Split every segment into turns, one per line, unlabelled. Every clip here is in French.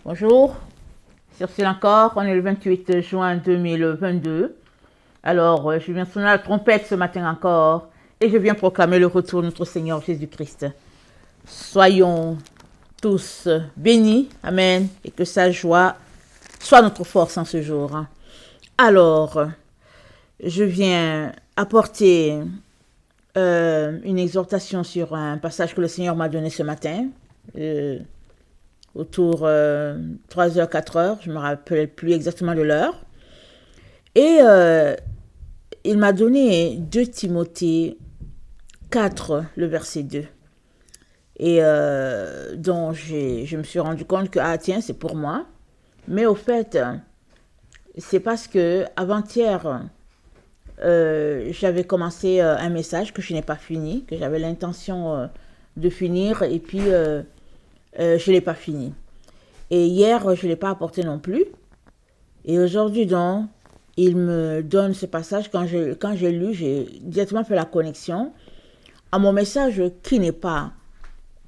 Bonjour, sur ce encore, on est le 28 juin 2022. Alors, je viens sonner la trompette ce matin encore et je viens proclamer le retour de notre Seigneur Jésus-Christ. Soyons tous bénis, amen, et que sa joie soit notre force en ce jour. Alors, je viens apporter une exhortation sur un passage que le Seigneur m'a donné ce matin. Autour 3h, 4h, je ne me rappelle plus exactement de l'heure. Et il m'a donné 2 Timothée 4, le verset 2. Et donc, je me suis rendu compte que, tiens, c'est pour moi. Mais au fait, c'est parce que avant-hier, j'avais commencé un message que je n'ai pas fini, que j'avais l'intention de finir, et puis je ne l'ai pas fini. Et hier, je ne l'ai pas apporté non plus. Et aujourd'hui, donc, il me donne ce passage. Quand j'ai lu, j'ai directement fait la connexion à mon message qui n'est pas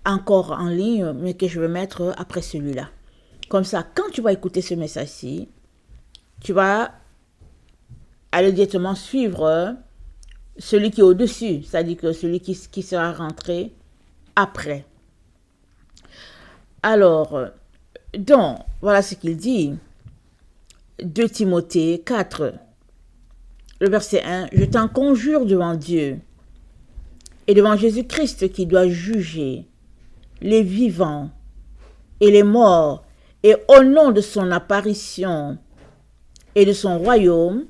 encore en ligne, mais que je vais mettre après celui-là. Comme ça, quand tu vas écouter ce message-ci, tu vas aller directement suivre celui qui est au-dessus, c'est-à-dire que celui qui sera rentré après. Alors, donc, voilà ce qu'il dit. 2 Timothée 4, le verset 1. Je t'en conjure devant Dieu et devant Jésus-Christ qui doit juger les vivants et les morts, et au nom de son apparition et de son royaume,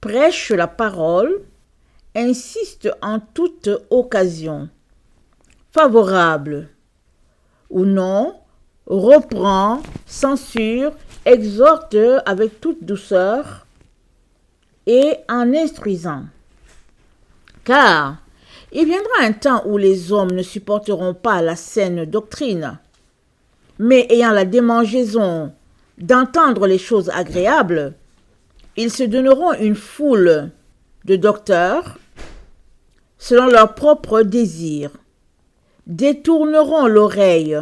prêche la parole, insiste en toute occasion, favorable ou non, reprend, censure, exhorte avec toute douceur et en instruisant. Car il viendra un temps où les hommes ne supporteront pas la saine doctrine, mais ayant la démangeaison d'entendre les choses agréables, ils se donneront une foule de docteurs selon leurs propres désirs, détourneront l'oreille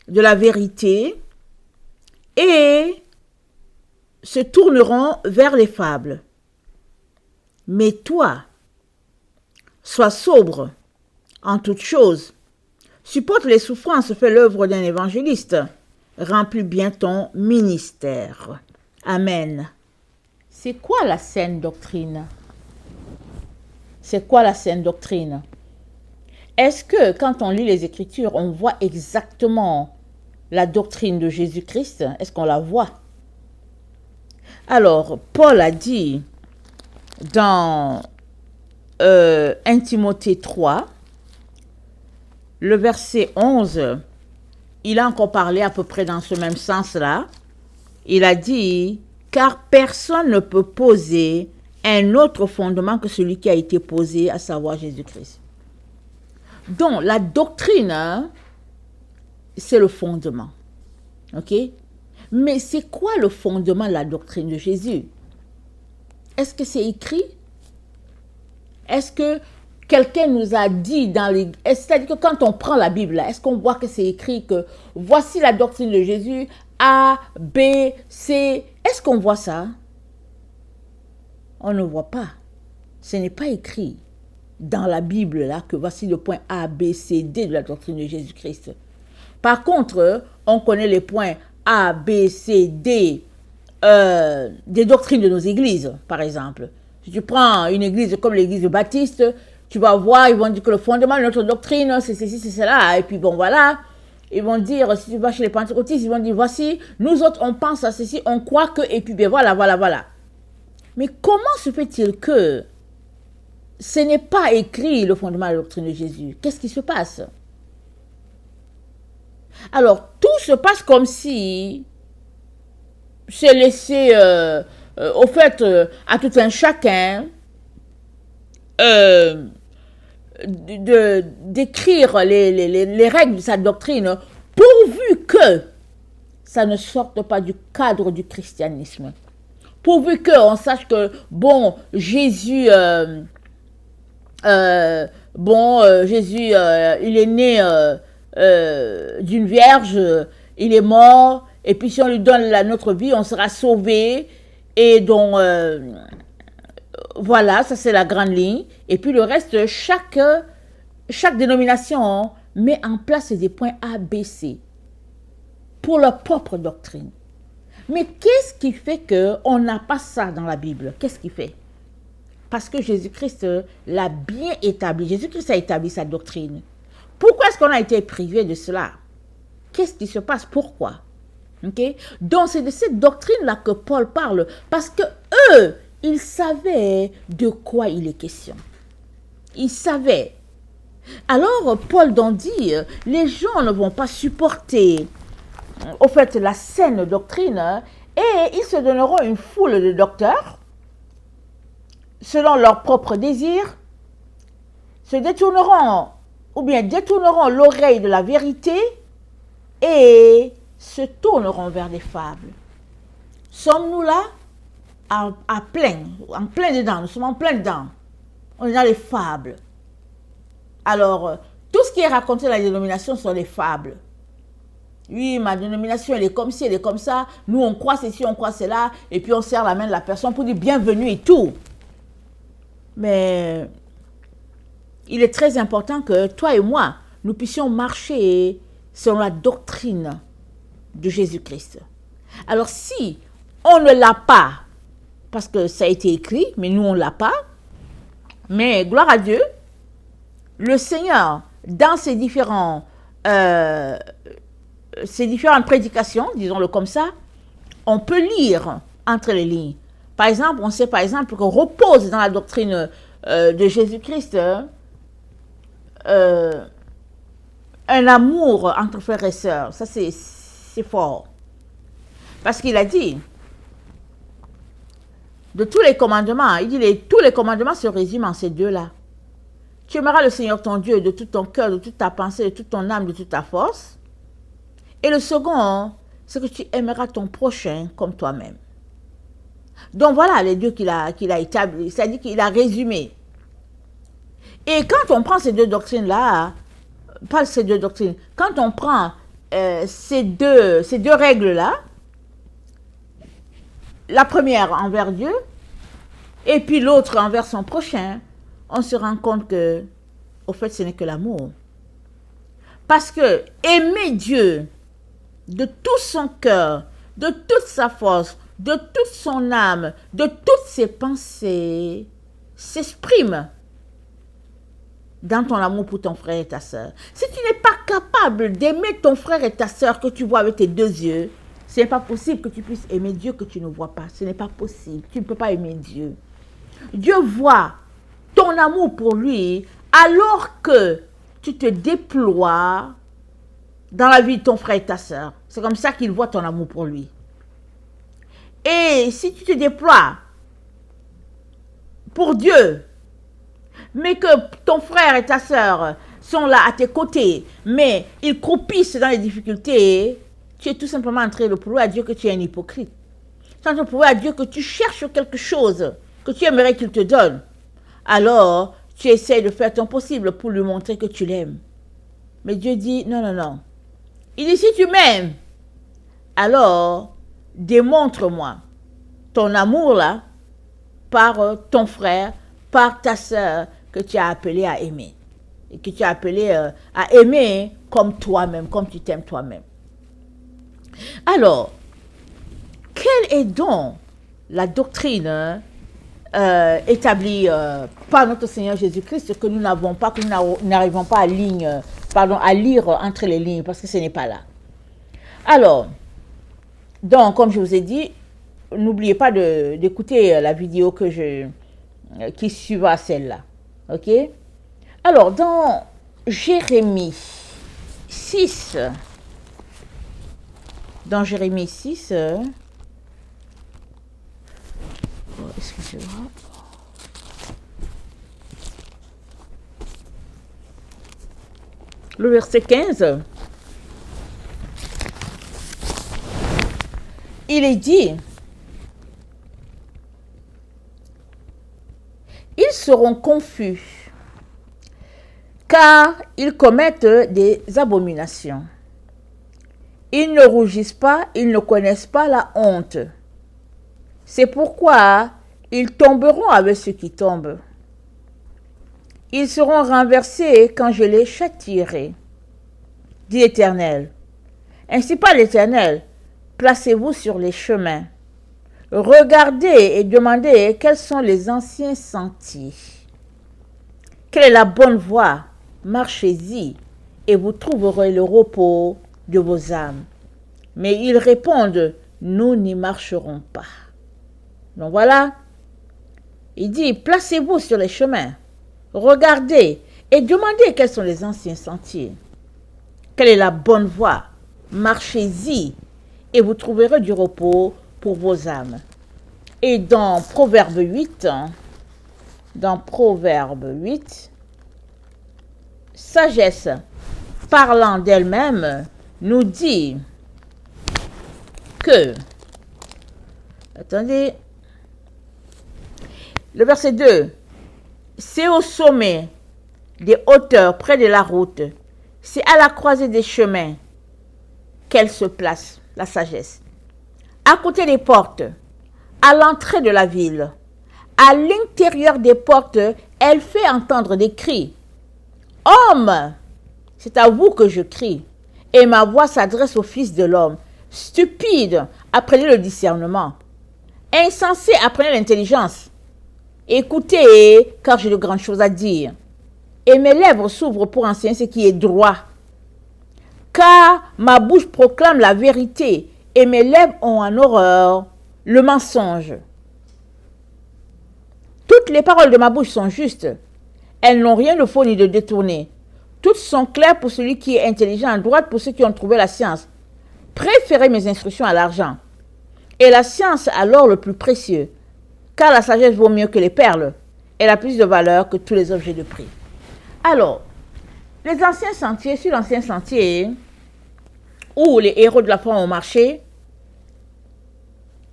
de la vérité et se tourneront vers les fables. Mais toi, sois sobre en toutes choses, supporte les souffrances, fais l'œuvre d'un évangéliste, remplis bien ton ministère. Amen. C'est quoi la saine doctrine? C'est quoi la saine doctrine? Est-ce que quand on lit les Écritures, on voit exactement la doctrine de Jésus-Christ? Est-ce qu'on la voit? Alors, Paul a dit dans 1 Timothée 3, le verset 11, il a encore parlé à peu près dans ce même sens-là. Il a dit, car personne ne peut poser un autre fondement que celui qui a été posé, à savoir Jésus-Christ. Donc, la doctrine, c'est le fondement. OK? Mais c'est quoi le fondement de la doctrine de Jésus? Est-ce que c'est écrit? Est-ce que quelqu'un nous a dit dans les... C'est-à-dire que quand on prend la Bible, est-ce qu'on voit que c'est écrit que voici la doctrine de Jésus, A, B, C. Est-ce qu'on voit ça? On ne voit pas. Ce n'est pas écrit dans la Bible là que voici le point A, B, C, D de la doctrine de Jésus-Christ. Par contre, on connaît les points A, B, C, D des doctrines de nos églises, par exemple. Si tu prends une église comme l'église baptiste, tu vas voir, ils vont dire que le fondement de notre doctrine, c'est ceci, c'est cela. Et puis bon, voilà. Ils vont dire, si tu vas chez les pentecôtistes, ils vont dire, voici, nous autres, on pense à ceci, on croit que, et puis bien voilà, voilà, voilà. Mais comment se fait-il que ce n'est pas écrit le fondement de la doctrine de Jésus? Qu'est-ce qui se passe? Alors, tout se passe comme si c'est laissé, au fait, à tout un chacun d'écrire les règles de sa doctrine, pourvu que ça ne sorte pas du cadre du christianisme. Pourvu qu'on sache que, bon, Jésus, Jésus, il est né d'une vierge, il est mort, et puis si on lui donne notre vie, on sera sauvé. Et donc, voilà, ça c'est la grande ligne. Et puis le reste, chaque dénomination met en place des points A, B, C pour leur propre doctrine. Mais qu'est-ce qui fait qu'on n'a pas ça dans la Bible? Qu'est-ce qui fait? Parce que Jésus-Christ l'a bien établi. Jésus-Christ a établi sa doctrine. Pourquoi est-ce qu'on a été privé de cela? Qu'est-ce qui se passe? Pourquoi? Okay? Donc c'est de cette doctrine-là que Paul parle. Parce que eux, ils savaient de quoi il est question. Ils savaient. Alors Paul donc dit, les gens ne vont pas supporter au fait la saine doctrine et ils se donneront une foule de docteurs selon leurs propres désirs, se détourneront ou bien détourneront l'oreille de la vérité et se tourneront vers des fables. Sommes-nous là en plein dedans, nous sommes en plein dedans. On est dans les fables. Alors, tout ce qui est raconté dans la dénomination sont des fables. Oui, ma dénomination, elle est comme ci, elle est comme ça. Nous, on croit ceci, on croit cela. Et puis, on serre la main de la personne pour dire bienvenue et tout. Mais il est très important que toi et moi, nous puissions marcher selon la doctrine de Jésus-Christ. Alors, si on ne l'a pas, parce que ça a été écrit, mais nous, on ne l'a pas, mais gloire à Dieu, le Seigneur, dans ses différentes prédications, disons-le comme ça, on peut lire entre les lignes. Par exemple, on sait par exemple qu'on repose dans la doctrine de Jésus-Christ un amour entre frères et sœurs. Ça, c'est fort. Parce qu'il a dit, de tous les commandements, il dit tous les commandements se résument en ces deux-là. Tu aimeras le Seigneur ton Dieu de tout ton cœur, de toute ta pensée, de toute ton âme, de toute ta force. Et le second, c'est que tu aimeras ton prochain comme toi-même. Donc voilà les deux qu'il a établis, c'est-à-dire qu'il a résumé. Et quand on prend ces deux doctrines-là, pas ces deux doctrines, quand on prend ces deux règles-là, la première envers Dieu, et puis l'autre envers son prochain, on se rend compte que, au fait, ce n'est que l'amour. Parce que aimer Dieu de tout son cœur, de toute sa force, de toute son âme, de toutes ses pensées, s'exprime dans ton amour pour ton frère et ta sœur. Si tu n'es pas capable d'aimer ton frère et ta sœur que tu vois avec tes deux yeux, ce n'est pas possible que tu puisses aimer Dieu que tu ne vois pas. Ce n'est pas possible. Tu ne peux pas aimer Dieu. Dieu voit ton amour pour lui alors que tu te déploies dans la vie de ton frère et ta sœur. C'est comme ça qu'il voit ton amour pour lui. Et si tu te déploies pour Dieu, mais que ton frère et ta sœur sont là à tes côtés, mais ils croupissent dans les difficultés, tu es tout simplement en train de prouver à Dieu que tu es un hypocrite. Tu es en train de prouver à Dieu que tu cherches quelque chose que tu aimerais qu'il te donne. Alors, tu essaies de faire ton possible pour lui montrer que tu l'aimes. Mais Dieu dit, non, non, non. Il dit, si tu m'aimes, alors, démontre-moi ton amour là, par ton frère, par ta sœur que tu as appelé à aimer. Et que tu as appelé à aimer comme toi-même, comme tu t'aimes toi-même. Alors, quelle est donc la doctrine établie par notre Seigneur Jésus-Christ que nous n'avons pas, que nous n'arrivons pas à lire entre les lignes, parce que ce n'est pas là. Alors, donc, comme je vous ai dit, n'oubliez pas d'écouter la vidéo qui suivra celle-là. Ok? Alors, dans Jérémie 6, excusez-moi. Le verset 15, il est dit, ils seront confus, car ils commettent des abominations. Ils ne rougissent pas, ils ne connaissent pas la honte. C'est pourquoi ils tomberont avec ceux qui tombent. Ils seront renversés quand je les châtierai, dit l'Éternel. Ainsi parle l'Éternel, placez-vous sur les chemins. Regardez et demandez quels sont les anciens sentiers. Quelle est la bonne voie? Marchez-y et vous trouverez le repos de vos âmes. Mais ils répondent, nous n'y marcherons pas. Donc voilà, il dit, placez-vous sur les chemins. Regardez et demandez quels sont les anciens sentiers. Quelle est la bonne voie? Marchez-y et vous trouverez du repos pour vos âmes. Et dans Proverbe 8, sagesse parlant d'elle-même nous dit que, attendez, le verset 2, c'est au sommet des hauteurs près de la route, c'est à la croisée des chemins qu'elle se place, la sagesse. À côté des portes, à l'entrée de la ville, à l'intérieur des portes, elle fait entendre des cris. Homme, c'est à vous que je crie, et ma voix s'adresse au Fils de l'homme. Stupide, apprenez le discernement. Insensé, apprenez l'intelligence. Écoutez, car j'ai de grandes choses à dire. Et mes lèvres s'ouvrent pour enseigner ce qui est droit. Car ma bouche proclame la vérité, et mes lèvres ont en horreur le mensonge. Toutes les paroles de ma bouche sont justes. Elles n'ont rien de faux ni de détourné. Toutes sont claires pour celui qui est intelligent, droites pour ceux qui ont trouvé la science. Préférez mes instructions à l'argent, et la science à l'or le plus précieux, car la sagesse vaut mieux que les perles. Elle a plus de valeur que tous les objets de prix. Alors, les anciens sentiers, sur l'ancien sentier, où les héros de la foi ont marché,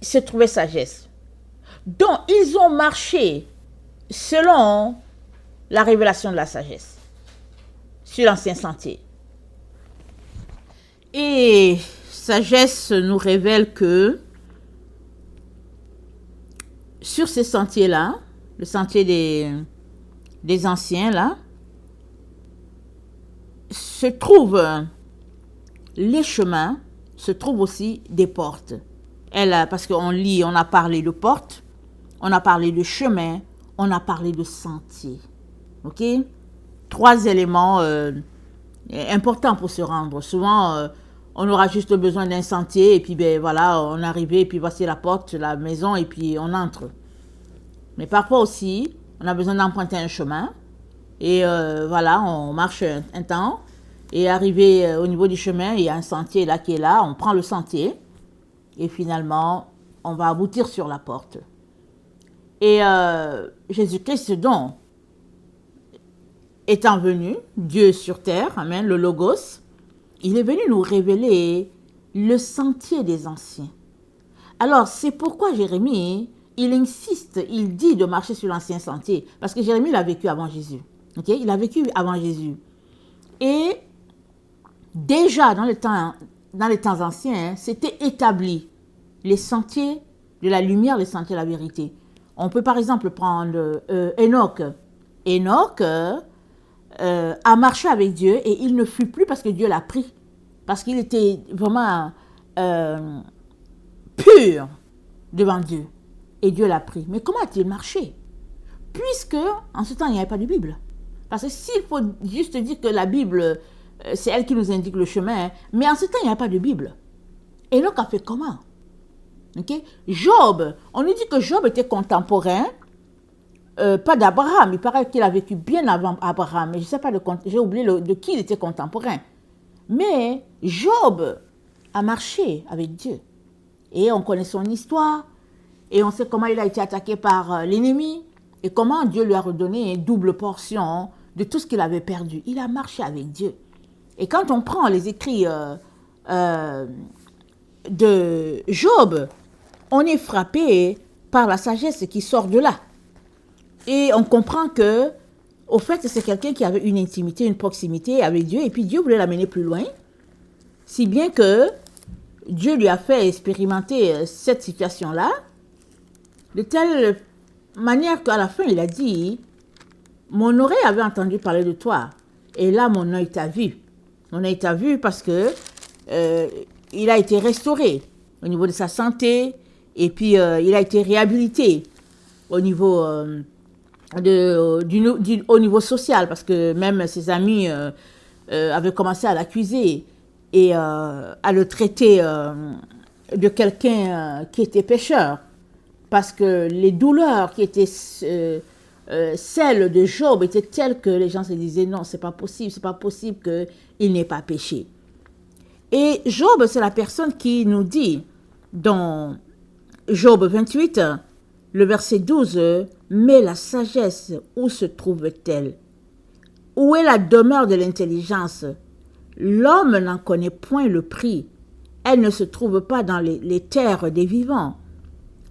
se trouvait sagesse. Donc, ils ont marché selon la révélation de la sagesse, sur l'ancien sentier. Et sagesse nous révèle que sur ces sentiers-là, le sentier des anciens, là, se trouvent les chemins, se trouvent aussi des portes. Parce qu'on lit, on a parlé de portes, on a parlé de chemin, on a parlé de sentier. Ok? 3 éléments importants pour se rendre. Souvent, on aura juste besoin d'un sentier et puis ben voilà, on est arrivé et puis voici la porte, la maison et puis on entre. Mais parfois aussi, on a besoin d'emprunter un chemin et voilà, on marche un temps et arrivé au niveau du chemin, il y a un sentier là qui est là, on prend le sentier et finalement, on va aboutir sur la porte. Et Jésus-Christ donc étant venu, Dieu sur terre, amen, le Logos, il est venu nous révéler le sentier des anciens. Alors, c'est pourquoi Jérémie, il insiste, il dit de marcher sur l'ancien sentier. Parce que Jérémie l'a vécu avant Jésus. Okay? Il a vécu avant Jésus. Et déjà, dans les temps anciens, c'était établi les sentiers de la lumière, les sentiers de la vérité. On peut par exemple prendre Enoch. Enoch a marché avec Dieu et il ne fut plus parce que Dieu l'a pris. Parce qu'il était vraiment pur devant Dieu. Et Dieu l'a pris. Mais comment a-t-il marché? Puisque, en ce temps, il n'y avait pas de Bible. Parce que s'il faut juste dire que la Bible, c'est elle qui nous indique le chemin, mais en ce temps, il n'y avait pas de Bible. Et donc, a fait comment? Okay? Job, on nous dit que Job était contemporain, pas d'Abraham. Il paraît qu'il a vécu bien avant Abraham. Mais je ne sais pas, j'ai oublié de qui il était contemporain. Mais Job a marché avec Dieu. Et on connaît son histoire. Et on sait comment il a été attaqué par l'ennemi et comment Dieu lui a redonné une double portion de tout ce qu'il avait perdu. Il a marché avec Dieu. Et quand on prend les écrits de Job, on est frappé par la sagesse qui sort de là. Et on comprend que, au fait, c'est quelqu'un qui avait une intimité, une proximité avec Dieu, et puis Dieu voulait l'amener plus loin, si bien que Dieu lui a fait expérimenter cette situation-là, de telle manière qu'à la fin, il a dit, mon oreille avait entendu parler de toi, et là, mon œil t'a vu. Mon œil t'a vu parce que il a été restauré au niveau de sa santé, et puis il a été réhabilité au niveau, au niveau social, parce que même ses amis avaient commencé à l'accuser et à le traiter de quelqu'un qui était pécheur, parce que les douleurs qui étaient celles de Job étaient telles que les gens se disaient non, c'est pas possible qu'il n'ait pas péché. Et Job, c'est la personne qui nous dit dans Job 28, le verset 12, mais la sagesse, où se trouve-t-elle? Où est la demeure de l'intelligence? L'homme n'en connaît point le prix. Elle ne se trouve pas dans les terres des vivants.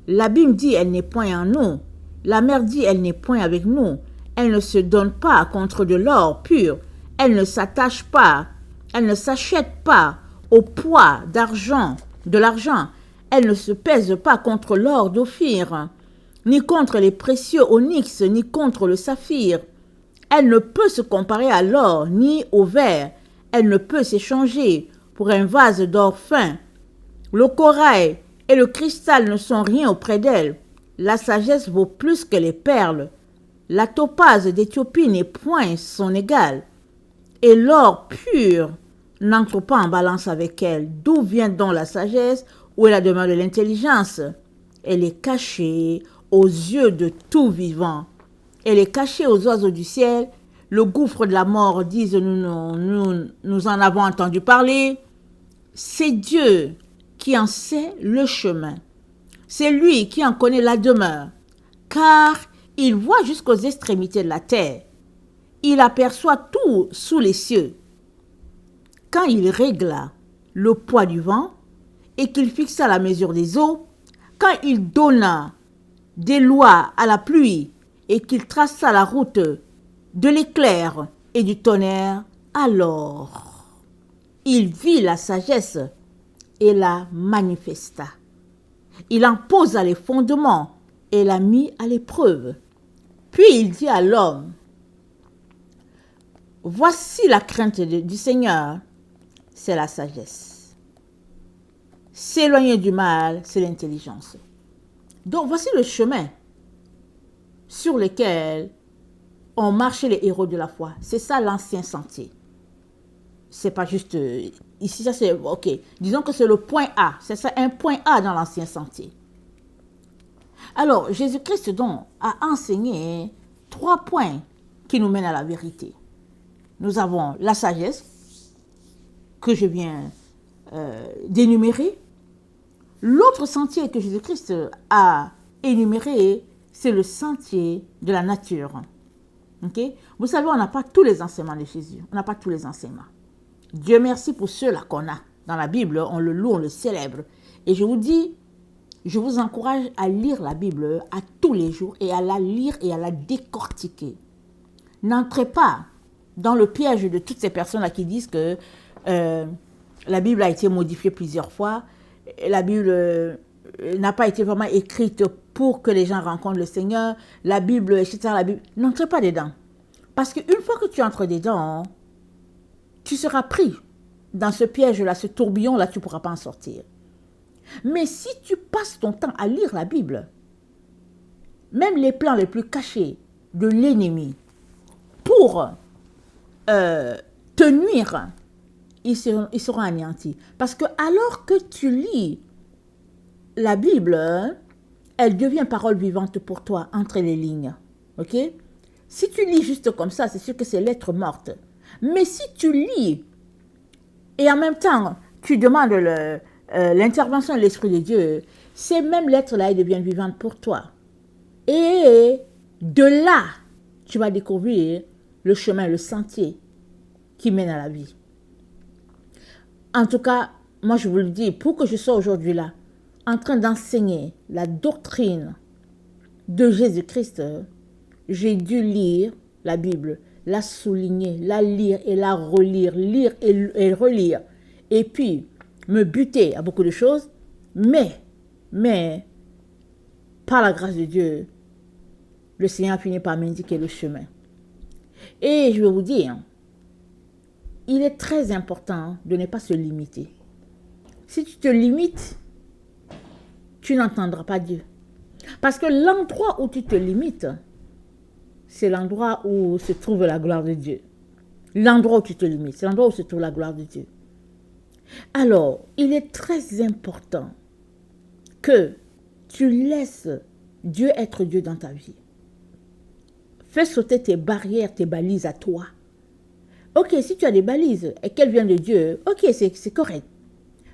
L'abîme dit, elle n'est point en nous. La mer dit, elle n'est point avec nous. Elle ne se donne pas contre de l'or pur. Elle ne s'attache pas. Elle ne s'achète pas au poids de l'argent. Elle ne se pèse pas contre l'or d'Ophir, ni contre les précieux onyx, ni contre le saphir. Elle ne peut se comparer à l'or, ni au verre. Elle ne peut s'échanger pour un vase d'or fin. Le corail et le cristal ne sont rien auprès d'elle. La sagesse vaut plus que les perles. La topaze d'Éthiopie n'est point son égale. Et l'or pur n'entre pas en balance avec elle. D'où vient donc la sagesse? Où est la demeure de l'intelligence? Elle est cachée aux yeux de tout vivant. Elle est cachée aux oiseaux du ciel. Le gouffre de la mort, disent nous en avons entendu parler. C'est Dieu qui en sait le chemin. C'est lui qui en connaît la demeure, car il voit jusqu'aux extrémités de la terre. Il aperçoit tout sous les cieux. Quand il régla le poids du vent et qu'il fixa la mesure des eaux, quand il donna des lois à la pluie et qu'il traça la route de l'éclair et du tonnerre, alors il vit la sagesse et la manifesta. Il en posa les fondements et l'a mis à l'épreuve. Puis il dit à l'homme, voici la crainte du Seigneur, c'est la sagesse. S'éloigner du mal, c'est l'intelligence. Donc voici le chemin sur lequel ont marché les héros de la foi. C'est ça l'ancien sentier. C'est pas juste ici, ça c'est ok. Disons que c'est le point A. C'est ça, un point A dans l'ancien sentier. Alors, Jésus-Christ donc a enseigné 3 points qui nous mènent à la vérité. Nous avons la sagesse que je viens d'énumérer. L'autre sentier que Jésus-Christ a énuméré, c'est le sentier de la nature. Okay? Vous savez, on n'a pas tous les enseignements de Jésus. On n'a pas tous les enseignements. Dieu merci pour ceux-là qu'on a. Dans la Bible, on le loue, on le célèbre. Et je vous dis, je vous encourage à lire la Bible à tous les jours et à la lire et à la décortiquer. N'entrez pas dans le piège de toutes ces personnes-là qui disent que la Bible a été modifiée plusieurs fois. La Bible n'a pas été vraiment écrite pour que les gens rencontrent le Seigneur. La Bible, etc. La Bible, n'entrez pas dedans. Parce qu'une fois que tu entres dedans, tu seras pris dans ce piège-là, ce tourbillon-là, tu ne pourras pas en sortir. Mais si tu passes ton temps à lire la Bible, même les plans les plus cachés de l'ennemi, pour te nuire, ils seront anéantis. Parce que alors que tu lis la Bible, elle devient parole vivante pour toi, entre les lignes. Ok? Si tu lis juste comme ça, c'est sûr que c'est lettre morte. Mais si tu lis, et en même temps, tu demandes l'intervention de l'Esprit de Dieu, ces mêmes lettres-là, elles deviennent vivantes pour toi. Et de là, tu vas découvrir le chemin, le sentier qui mène à la vie. En tout cas, moi je vous le dis, pour que je sois aujourd'hui là, en train d'enseigner la doctrine de Jésus-Christ, j'ai dû lire la Bible, la souligner, la lire et la relire, lire et relire. Et puis, me buter à beaucoup de choses, mais, par la grâce de Dieu, le Seigneur finit par m'indiquer le chemin. Et je vais vous dire, il est très important de ne pas se limiter. Si tu te limites, tu n'entendras pas Dieu. Parce que l'endroit où tu te limites, c'est l'endroit où se trouve la gloire de Dieu. L'endroit où tu te limites, c'est l'endroit où se trouve la gloire de Dieu. Alors, il est très important que tu laisses Dieu être Dieu dans ta vie. Fais sauter tes barrières, tes balises à toi. Ok, si tu as des balises et qu'elles viennent de Dieu, ok, c'est correct.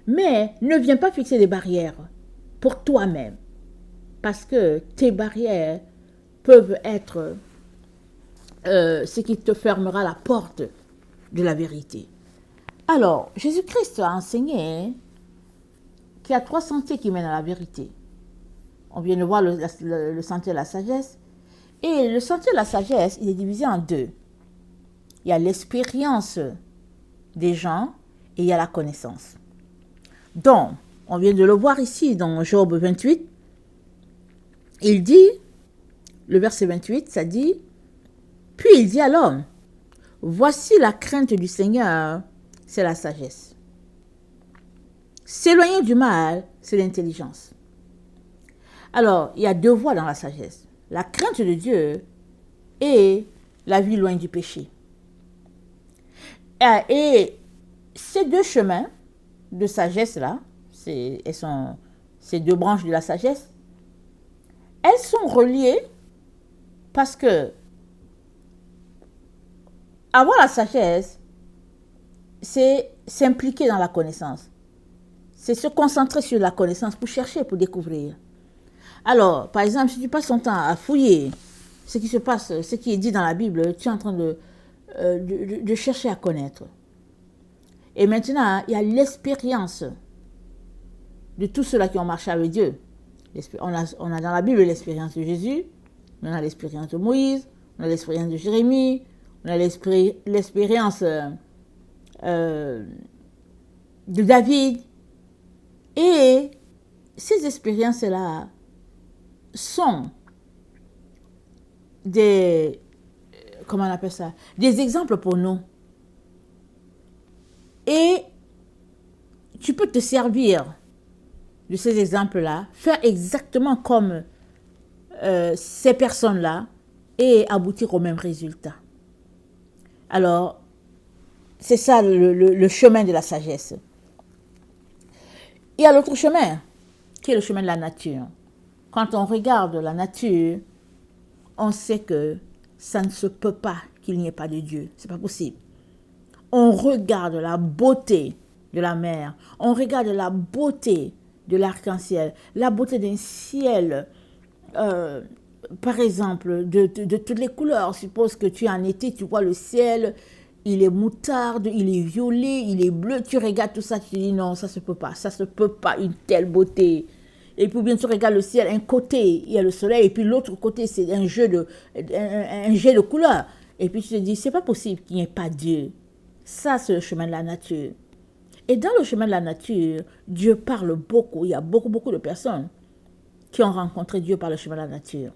Mais ne viens pas fixer des barrières pour toi-même. Parce que tes barrières peuvent être ce qui te fermera la porte de la vérité. Alors, Jésus-Christ a enseigné qu'il y a 3 sentiers qui mènent à la vérité. On vient de voir le sentier de la sagesse. Et le sentier de la sagesse, il est divisé en 2. Il y a l'expérience des gens et il y a la connaissance. Donc, on vient de le voir ici dans Job 28. Il dit, le verset 28, ça dit, puis il dit à l'homme, voici la crainte du Seigneur, c'est la sagesse. S'éloigner du mal, c'est l'intelligence. Alors, il y a 2 voies dans la sagesse. La crainte de Dieu et la vie loin du péché. Et ces 2 chemins de sagesse-là, ces 2 branches de la sagesse, elles sont reliées parce que avoir la sagesse, c'est s'impliquer dans la connaissance. C'est se concentrer sur la connaissance pour chercher, pour découvrir. Alors, par exemple, si tu passes ton temps à fouiller ce qui se passe, ce qui est dit dans la Bible, tu es en train de chercher à connaître. Et maintenant, il y a l'expérience de tous ceux-là qui ont marché avec Dieu. On a dans la Bible l'expérience de Jésus, on a l'expérience de Moïse, on a l'expérience de Jérémie, on a l'expérience de David. Et ces expériences-là sont des, comment on appelle ça, des exemples pour nous. Et tu peux te servir de ces exemples-là, faire exactement comme ces personnes-là et aboutir au même résultat. Alors, c'est ça le chemin de la sagesse. Il y a l'autre chemin, qui est le chemin de la nature. Quand on regarde la nature, on sait que ça ne se peut pas qu'il n'y ait pas de Dieu. C'est pas possible. On regarde la beauté de la mer, on regarde la beauté de l'arc-en-ciel, la beauté d'un ciel, par exemple, de toutes les couleurs. Suppose que tu es en été, tu vois le ciel, il est moutarde, il est violet, il est bleu. Tu regardes tout ça, tu te dis non, ça se peut pas, une telle beauté. Et puis bien tu regardes le ciel, un côté, il y a le soleil, et puis l'autre côté, c'est un jet de couleurs. Et puis tu te dis, c'est pas possible qu'il n'y ait pas Dieu. Ça, c'est le chemin de la nature. Et dans le chemin de la nature, Dieu parle beaucoup. Il y a beaucoup de personnes qui ont rencontré Dieu par le chemin de la nature.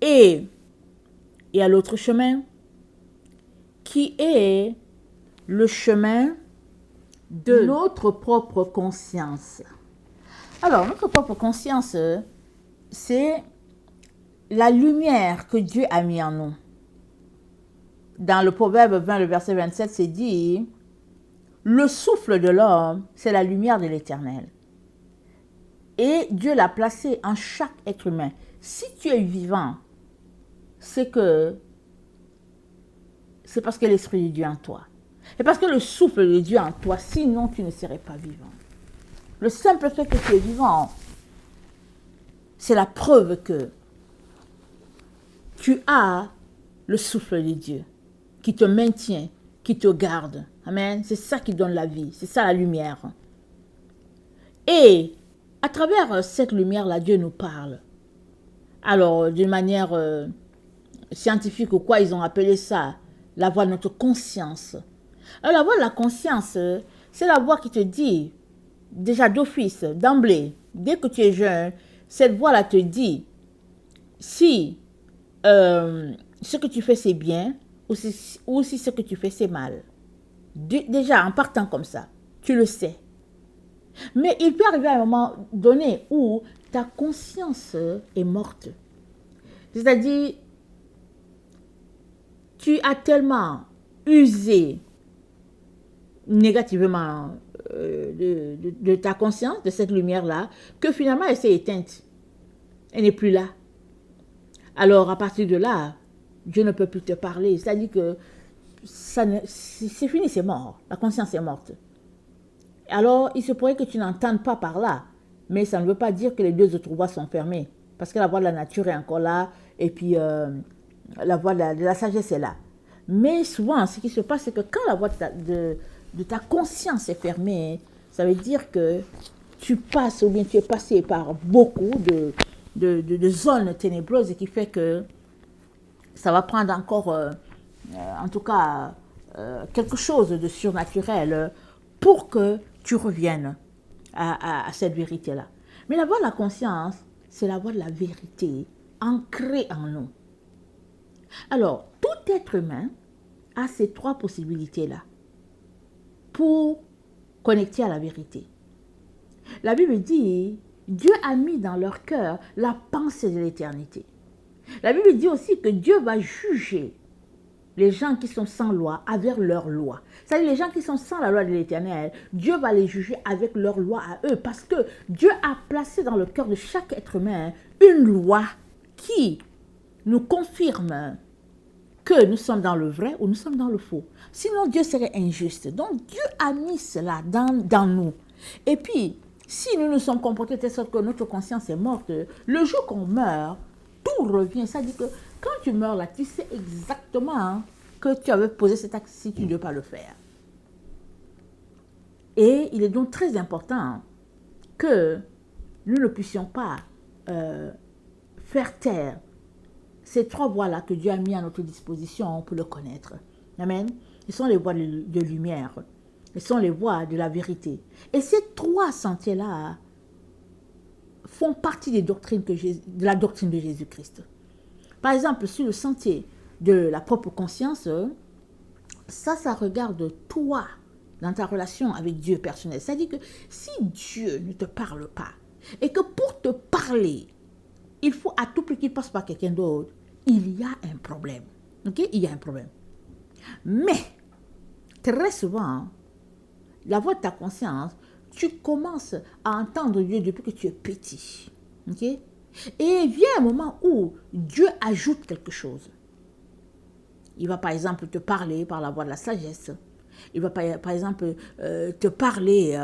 Et il y a l'autre chemin qui est le chemin de notre propre conscience. Alors, notre propre conscience, c'est la lumière que Dieu a mis en nous. Dans le Proverbe 20, le verset 27, c'est dit, le souffle de l'homme, c'est la lumière de l'Éternel. Et Dieu l'a placé en chaque être humain. Si tu es vivant, c'est parce que l'Esprit de Dieu est en toi. C'est parce que le souffle de Dieu est en toi, sinon tu ne serais pas vivant. Le simple fait que tu es vivant, c'est la preuve que tu as le souffle de Dieu qui te maintient, qui te garde. Amen. C'est ça qui donne la vie, c'est ça la lumière. Et à travers cette lumière-là, Dieu nous parle. Alors, d'une manière scientifique ou quoi, ils ont appelé ça la voix de notre conscience. Alors, la voix de la conscience, C'est la voix qui te dit, déjà d'office, d'emblée, dès que tu es jeune, cette voix-là te dit si ce que tu fais c'est bien ou si ce que tu fais c'est mal. Déjà, en partant comme ça, tu le sais. Mais il peut arriver à un moment donné où ta conscience est morte. C'est-à-dire, tu as tellement usé négativement de ta conscience, de cette lumière-là, que finalement elle s'est éteinte. Elle n'est plus là. Alors, à partir de là, Dieu ne peut plus te parler. C'est-à-dire que c'est fini, c'est mort. La conscience est morte. Alors, il se pourrait que tu n'entendes pas par là. Mais ça ne veut pas dire que les deux autres voies sont fermées. Parce que la voie de la nature est encore là. Et puis, la voie de la sagesse est là. Mais souvent, ce qui se passe, c'est que quand la voie de ta conscience est fermée, ça veut dire que tu passes ou bien tu es passé par beaucoup de zones ténébreuses et qui fait que ça va prendre encore, en tout cas, quelque chose de surnaturel pour que tu reviennes à cette vérité-là. Mais la voie de la conscience, c'est la voie de la vérité ancrée en nous. Alors, tout être humain a ces trois possibilités-là pour connecter à la vérité. La Bible dit, Dieu a mis dans leur cœur la pensée de l'éternité. La Bible dit aussi que Dieu va juger les gens qui sont sans loi avec leur loi. C'est-à-dire les gens qui sont sans la loi de l'Éternel, Dieu va les juger avec leur loi à eux parce que Dieu a placé dans le cœur de chaque être humain une loi qui nous confirme que nous sommes dans le vrai ou nous sommes dans le faux. Sinon, Dieu serait injuste. Donc, Dieu a mis cela dans nous. Et puis, si nous nous sommes comportés de telle sorte que notre conscience est morte, le jour qu'on meurt, tout revient. Ça dit que quand tu meurs là, tu sais exactement que tu avais posé cet acte si tu ne veux pas le faire. Et il est donc très important que nous ne puissions pas faire taire ces trois voies-là que Dieu a mis à notre disposition pour le connaître. Amen. Ce sont les voies de lumière. Ce sont les voies de la vérité. Et ces trois sentiers-là font partie des doctrines de la doctrine de Jésus-Christ. Par exemple, sur le sentier de la propre conscience, ça regarde toi dans ta relation avec Dieu personnel. C'est-à-dire que si Dieu ne te parle pas et que pour te parler, il faut à tout prix qu'il passe par quelqu'un d'autre, il y a un problème. Ok? Il y a un problème. Mais, très souvent, la voix de ta conscience, tu commences à entendre Dieu depuis que tu es petit. Ok? Et il vient un moment où Dieu ajoute quelque chose. Il va par exemple te parler par la voix de la sagesse. Il va par exemple te parler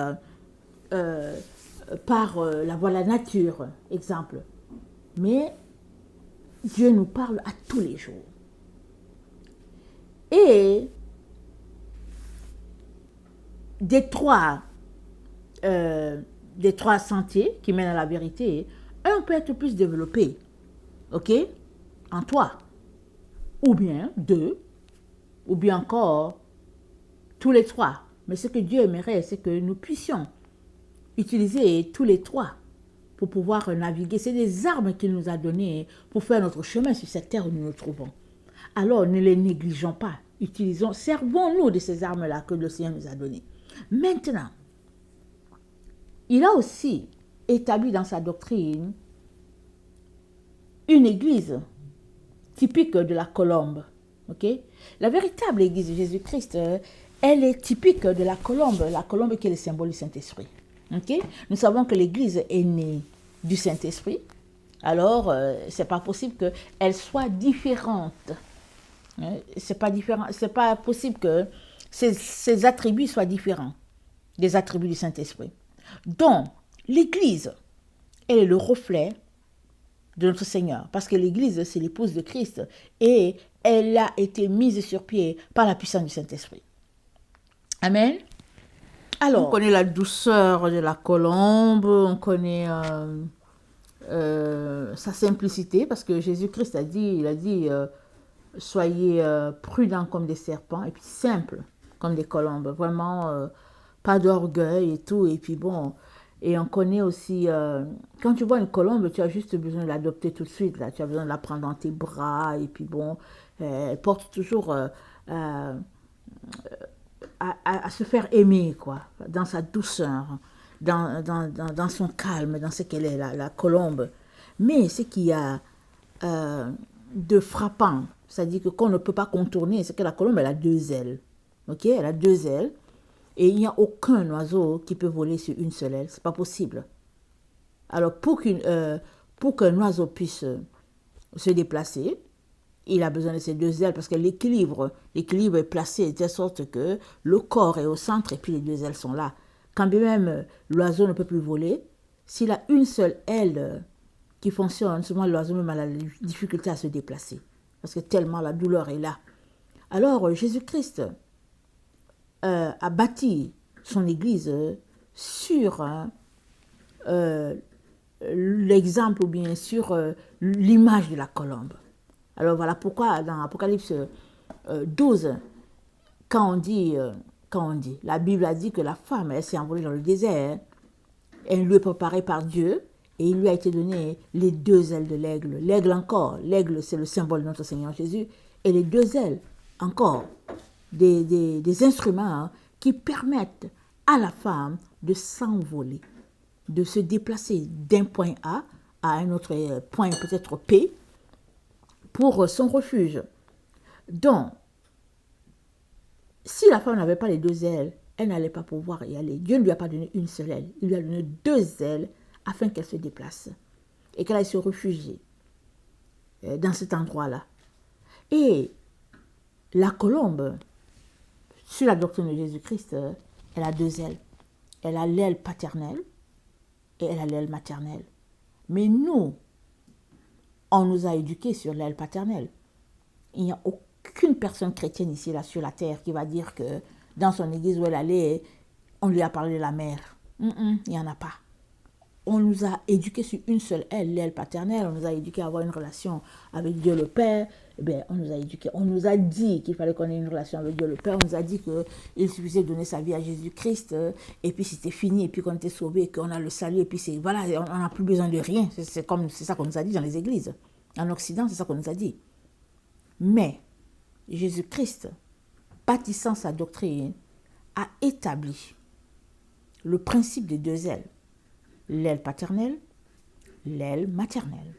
par la voix de la nature, exemple. Mais Dieu nous parle à tous les jours. Et des trois sentiers qui mènent à la vérité, un peut être plus développé, ok, en toi, ou bien deux, ou bien encore tous les trois. Mais ce que Dieu aimerait, c'est que nous puissions utiliser tous les trois pour pouvoir naviguer. C'est des armes qu'il nous a données pour faire notre chemin sur cette terre où nous nous trouvons. Alors, ne les négligeons pas. Servons-nous de ces armes-là que le Seigneur nous a données. Maintenant, il a aussi établi dans sa doctrine une église typique de la colombe. Okay? La véritable église de Jésus-Christ, elle est typique de la colombe qui est le symbole du Saint-Esprit. Okay? Nous savons que l'église est née du Saint-Esprit, alors c'est pas possible qu'elle soit différente. C'est pas possible que ses attributs soient différents des attributs du Saint-Esprit. Donc, l'église, elle est le reflet de notre Seigneur, parce que l'église, c'est l'épouse de Christ, et elle a été mise sur pied par la puissance du Saint-Esprit. Amen. Alors, on connaît la douceur de la colombe, on connaît sa simplicité, parce que Jésus-Christ a dit, soyez prudents comme des serpents, et puis simples comme des colombes. Vraiment, pas d'orgueil et tout. Et puis bon, et on connaît aussi, quand tu vois une colombe, tu as juste besoin de l'adopter tout de suite. Là. Tu as besoin de la prendre dans tes bras. Et puis bon, elle porte toujours à se faire aimer, quoi, dans sa douceur, dans son calme, dans ce qu'elle est, la colombe. Mais ce qu'il y a de frappant, c'est-à-dire que qu'on ne peut pas contourner, c'est que la colombe, elle a deux ailes. Ok, elle a deux ailes. Et il n'y a aucun oiseau qui peut voler sur une seule aile. C'est pas possible. Alors, pour qu'un oiseau puisse se déplacer, il a besoin de ses deux ailes parce que l'équilibre est placé de telle sorte que le corps est au centre et puis les deux ailes sont là. Quand bien même l'oiseau ne peut plus voler, s'il a une seule aile qui fonctionne, souvent l'oiseau même a la difficulté à se déplacer parce que tellement la douleur est là. Alors Jésus-Christ a bâti son Église sur l'exemple ou bien sur l'image de la colombe. Alors voilà pourquoi dans Apocalypse 12, quand on dit, la Bible a dit que la femme, elle s'est envolée dans le désert, elle lui est préparée par Dieu, et il lui a été donné les deux ailes de l'aigle. L'aigle encore, l'aigle c'est le symbole de notre Seigneur Jésus, et les deux ailes encore, des instruments qui permettent à la femme de s'envoler, de se déplacer d'un point A à un autre point peut-être P, pour son refuge. Donc, si la femme n'avait pas les deux ailes, elle n'allait pas pouvoir y aller. Dieu ne lui a pas donné une seule aile, il lui a donné deux ailes afin qu'elle se déplace et qu'elle aille se réfugier dans cet endroit-là. Et la colombe, sur la doctrine de Jésus-Christ, elle a deux ailes. Elle a l'aile paternelle et elle a l'aile maternelle. Mais nous, on nous a éduqués sur l'aile paternelle. Il n'y a aucune personne chrétienne ici, là, sur la terre, qui va dire que dans son église où elle allait, on lui a parlé de la mère. Il n'y en a pas. On nous a éduqués sur une seule aile, l'aile paternelle. On nous a éduqués à avoir une relation avec Dieu le Père. Eh bien, on nous a éduqués. On nous a dit qu'il fallait qu'on ait une relation avec Dieu le Père. On nous a dit qu'il suffisait de donner sa vie à Jésus-Christ. Et puis c'était fini. Et puis qu'on était sauvé, qu'on a le salut. Et puis c'est, voilà, on n'a plus besoin de rien. C'est ça qu'on nous a dit dans les églises. En Occident, c'est ça qu'on nous a dit. Mais Jésus-Christ, bâtissant sa doctrine, a établi le principe des deux ailes. L'aile paternelle, l'aile maternelle.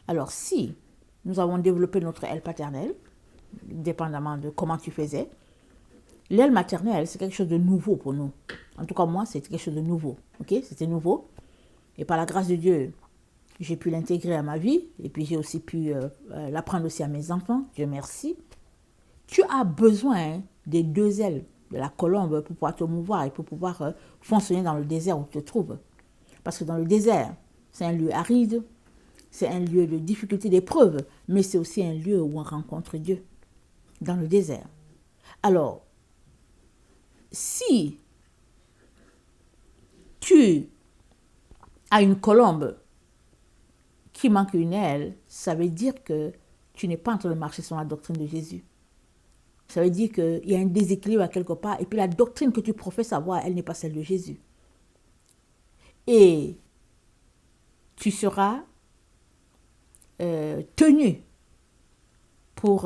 Alors si nous avons développé notre aile paternelle, dépendamment de comment tu faisais, l'aile maternelle, c'est quelque chose de nouveau pour nous. En tout cas, moi, c'était quelque chose de nouveau. Okay? C'était nouveau. Et par la grâce de Dieu, j'ai pu l'intégrer à ma vie. Et puis, j'ai aussi pu l'apprendre aussi à mes enfants. Dieu merci. Tu as besoin des deux ailes de la colombe pour pouvoir te mouvoir et pour pouvoir fonctionner dans le désert où tu te trouves. Parce que dans le désert, c'est un lieu aride, c'est un lieu de difficulté, d'épreuve, mais c'est aussi un lieu où on rencontre Dieu, dans le désert. Alors, si tu as une colombe qui manque une aile, ça veut dire que tu n'es pas en train de marcher sur la doctrine de Jésus. Ça veut dire qu'il y a un déséquilibre à quelque part, et puis la doctrine que tu professes avoir, elle n'est pas celle de Jésus. Et tu seras tenu pour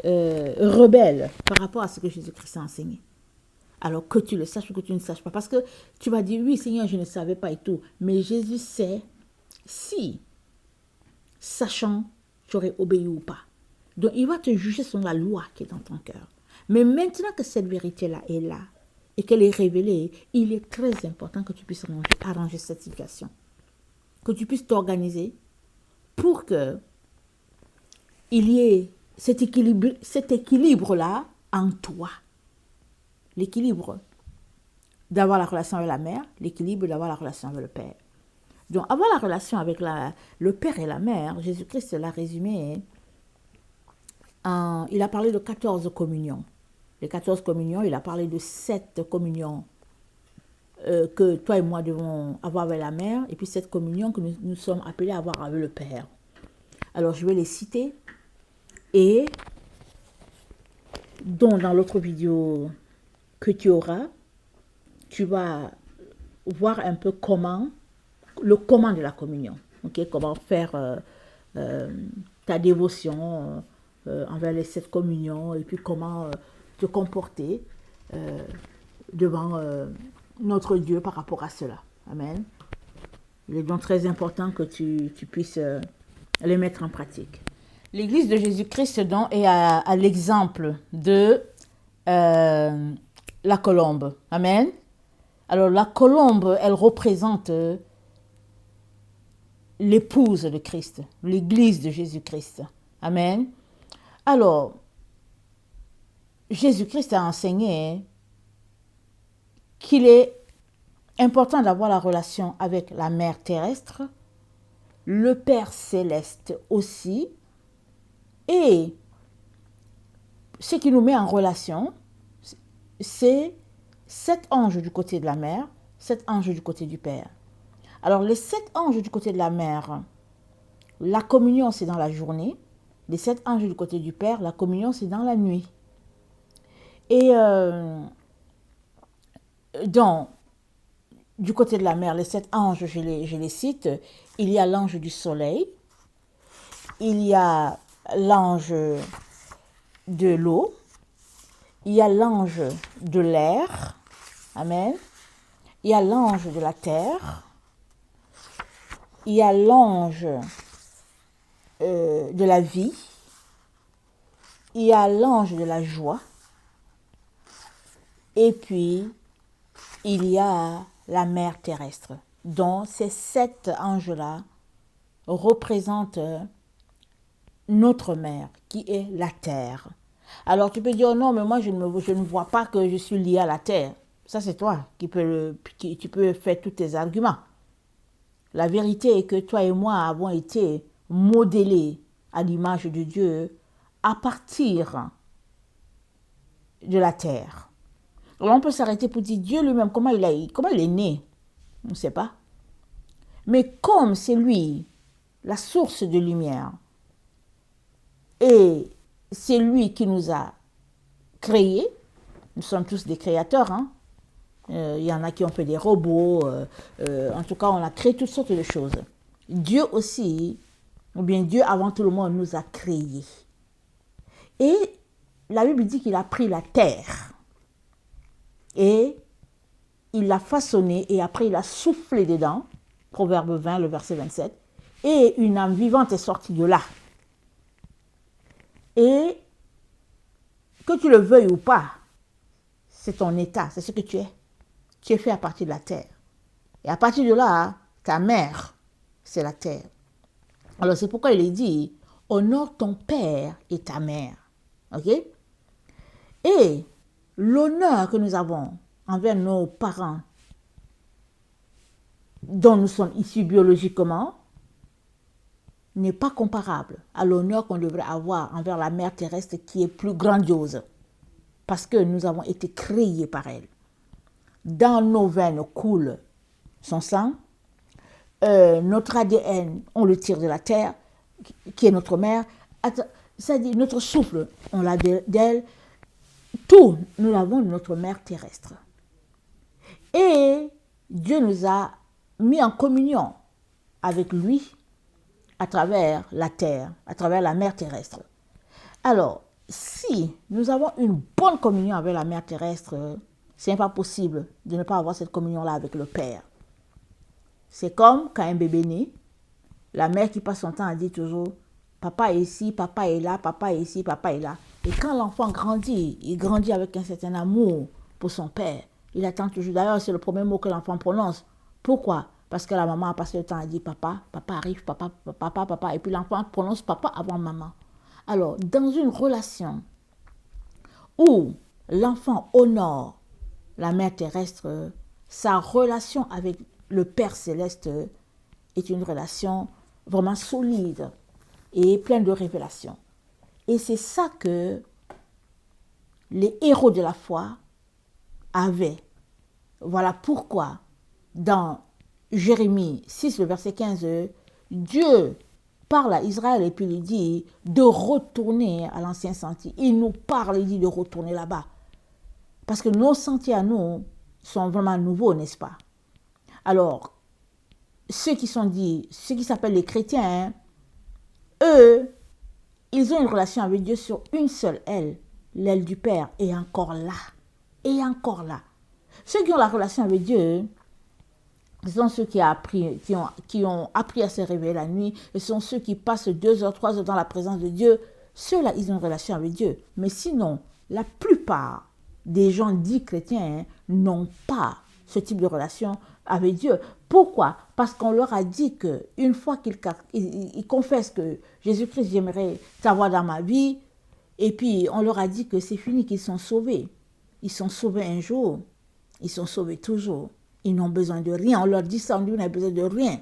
rebelle par rapport à ce que Jésus-Christ a enseigné. Alors que tu le saches ou que tu ne saches pas. Parce que tu vas dire, oui Seigneur, je ne savais pas et tout. Mais Jésus sait si, sachant, tu aurais obéi ou pas. Donc il va te juger selon la loi qui est dans ton cœur. Mais maintenant que cette vérité-là est là, et qu'elle est révélée, il est très important que tu puisses arranger cette situation. Que tu puisses t'organiser pour que il y ait cet équilibre-là en toi. L'équilibre d'avoir la relation avec la mère, l'équilibre d'avoir la relation avec le père. Donc avoir la relation avec le père et la mère, Jésus-Christ l'a résumé, il a parlé de 14 communions. Les 14 communions, il a parlé de 7 communions que toi et moi devons avoir avec la mère, et puis 7 communions que nous sommes appelés à avoir avec le Père. Alors je vais les citer, et dont dans l'autre vidéo, que tu auras, tu vas voir un peu le comment de la communion. Ok, comment faire ta dévotion envers les 7 communions et puis comment te comporter devant notre Dieu par rapport à cela. Amen. Il est donc très important que tu puisses les mettre en pratique. L'Église de Jésus-Christ donc est à l'exemple de la colombe. Amen. Alors la colombe, elle représente l'épouse de Christ, l'Église de Jésus-Christ. Amen. Alors, Jésus-Christ a enseigné qu'il est important d'avoir la relation avec la mère terrestre, le Père céleste aussi, et ce qui nous met en relation, c'est 7 anges du côté de la mère, 7 anges du côté du Père. Alors, les 7 anges du côté de la mère, la communion, c'est dans la journée. Les 7 anges du côté du Père, la communion, c'est dans la nuit. Et donc, du côté de la mère, les 7 anges, je les cite. Il y a l'ange du soleil, il y a l'ange de l'eau, il y a l'ange de l'air, amen. Il y a l'ange de la terre, il y a l'ange de la vie, il y a l'ange de la joie, et puis il y a la mère terrestre. Donc ces 7 anges-là représentent notre mère, qui est la terre. Alors tu peux dire, oh non, mais moi je ne vois pas que je suis lié à la terre. Ça c'est toi qui peux faire tous tes arguments. La vérité est que toi et moi avons été modélés à l'image de Dieu à partir de la terre. Alors on peut s'arrêter pour dire Dieu lui-même, comment il est né? On ne sait pas. Mais comme c'est lui, la source de lumière, et c'est lui qui nous a créés, nous sommes tous des créateurs, hein? Il y en a qui ont fait des robots, en tout cas on a créé toutes sortes de choses. Dieu aussi, ou bien Dieu avant tout le monde nous a créés. Et la Bible dit qu'il a pris la terre et il l'a façonnée et après il a soufflé dedans, Proverbe 20, le verset 27, et une âme vivante est sortie de là. Et que tu le veuilles ou pas, c'est ton état, c'est ce que tu es. Tu es fait à partir de la terre. Et à partir de là, ta mère, c'est la terre. Alors c'est pourquoi il est dit, honore ton père et ta mère. Ok? Et l'honneur que nous avons envers nos parents, dont nous sommes issus biologiquement, n'est pas comparable à l'honneur qu'on devrait avoir envers la mère terrestre qui est plus grandiose. Parce que nous avons été créés par elle. Dans nos veines coule son sang. Notre ADN, on le tire de la terre, qui est notre mère. C'est-à-dire, notre souffle, on l'a d'elle. Tout, nous l'avons de notre mère terrestre. Et Dieu nous a mis en communion avec lui à travers la terre, à travers la mer terrestre. Alors, si nous avons une bonne communion avec la mer terrestre, c'est pas possible de ne pas avoir cette communion-là avec le Père. C'est comme quand un bébé naît, la mère qui passe son temps à dire toujours « Papa est ici, papa est là, papa est ici, papa est là ». Et quand l'enfant grandit, il grandit avec un certain amour pour son père. Il attend toujours. D'ailleurs, c'est le premier mot que l'enfant prononce. Pourquoi? Parce que la maman a passé le temps à dire « Papa, papa arrive, papa, papa, papa ». Et puis l'enfant prononce « Papa » avant maman. Alors, dans une relation où l'enfant honore la mère terrestre, sa relation avec le Père céleste est une relation vraiment solide et pleine de révélations. Et c'est ça que les héros de la foi avaient. Voilà pourquoi dans Jérémie 6, le verset 15, Dieu parle à Israël et puis il dit de retourner à l'ancien sentier. Il nous parle, il dit de retourner là-bas. Parce que nos sentiers à nous sont vraiment nouveaux, n'est-ce pas? Alors, ceux qui s'appellent les chrétiens, eux, ils ont une relation avec Dieu sur une seule aile, l'aile du Père, et encore là, et encore là. Ceux qui ont la relation avec Dieu, ce sont ceux qui ont appris à se réveiller la nuit, et ce sont ceux qui passent 2 heures, 3 heures dans la présence de Dieu. Ceux-là, ils ont une relation avec Dieu. Mais sinon, la plupart des gens dits chrétiens n'ont pas ce type de relation avec Dieu. Pourquoi? Parce qu'on leur a dit qu'une fois qu'ils confessent que Jésus-Christ, j'aimerais t'avoir dans ma vie, et puis on leur a dit que c'est fini, qu'ils sont sauvés. Ils sont sauvés un jour, ils sont sauvés toujours. Ils n'ont besoin de rien. On leur dit ça, on dit on n'a besoin de rien.